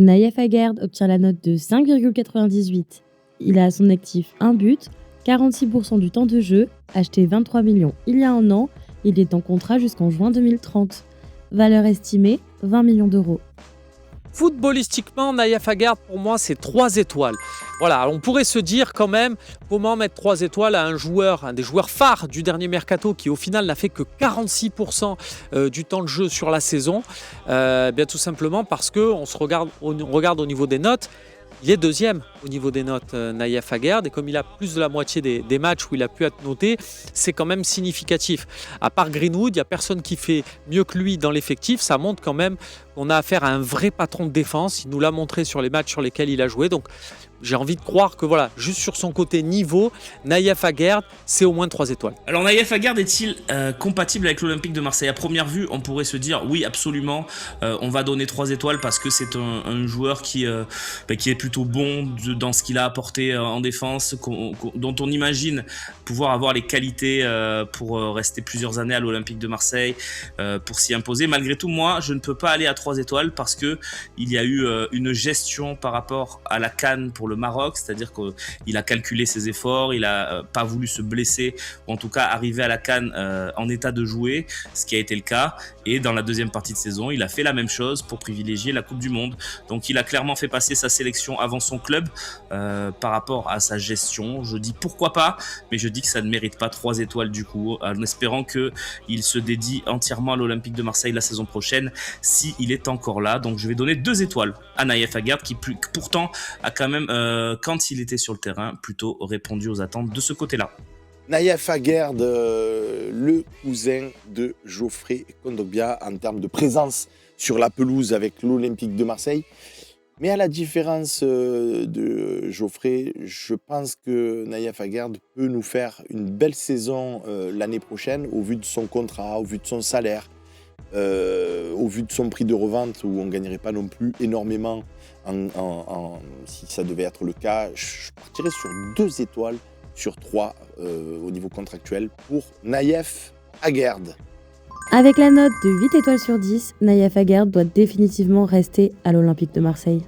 Naïef Aguerd obtient la note de 5,98. Il a à son actif un but, 46% du temps de jeu, acheté 23 millions il y a un an, il est en contrat jusqu'en juin 2030. Valeur estimée, 20 millions d'euros. Footballistiquement, Naïef Aguerd, pour moi, c'est 3 étoiles. Voilà, on pourrait se dire quand même comment mettre 3 étoiles à un des joueurs phares du dernier mercato qui au final n'a fait que 46% du temps de jeu sur la saison. Bien tout simplement parce qu'on regarde au niveau des notes. Il est deuxième au niveau des notes, Naïef Aguerd, et comme il a plus de la moitié des matchs où il a pu être noté, c'est quand même significatif. À part Greenwood, il n'y a personne qui fait mieux que lui dans l'effectif. Ça montre quand même qu'on a affaire à un vrai patron de défense. Il nous l'a montré sur les matchs sur lesquels il a joué. Donc j'ai envie de croire que voilà, juste sur son côté niveau, Naïef Aguerd, c'est au moins 3 étoiles. Alors Naïef Aguerd est-il compatible avec l'Olympique de Marseille ? À première vue, on pourrait se dire oui, absolument, on va donner 3 étoiles parce que c'est un joueur qui est plutôt bon dans ce qu'il a apporté en défense, dont on imagine pouvoir avoir les qualités pour rester plusieurs années à l'Olympique de Marseille, pour s'y imposer. Malgré tout, moi, je ne peux pas aller à 3 étoiles parce que il y a eu une gestion par rapport à la CAN pour le Maroc, c'est-à-dire qu'il a calculé ses efforts, il a pas voulu se blesser, ou en tout cas arriver à la CAN en état de jouer, ce qui a été le cas, et dans la deuxième partie de saison, il a fait la même chose pour privilégier la Coupe du Monde. Donc il a clairement fait passer sa sélection avant son club par rapport à sa gestion. Je dis pourquoi pas, mais je dis que ça ne mérite pas 3 étoiles du coup, en espérant qu'il se dédie entièrement à l'Olympique de Marseille la saison prochaine, s'il est encore là. Donc je vais donner 2 étoiles à Naïef Aguerd, qui pourtant a quand même, quand il était sur le terrain, plutôt répondu aux attentes de ce côté-là. Naïef Aguerd, le cousin de Geoffrey Kondogbia en termes de présence sur la pelouse avec l'Olympique de Marseille. Mais à la différence de Geoffrey, je pense que Naïef Aguerd peut nous faire une belle saison l'année prochaine au vu de son contrat, au vu de son salaire, au vu de son prix de revente où on ne gagnerait pas non plus énormément si ça devait être le cas. Je partirais sur 2 étoiles sur 3 au niveau contractuel pour Naïef Aguerd. Avec la note de 8 étoiles sur 10, Naïef Aguerd doit définitivement rester à l'Olympique de Marseille.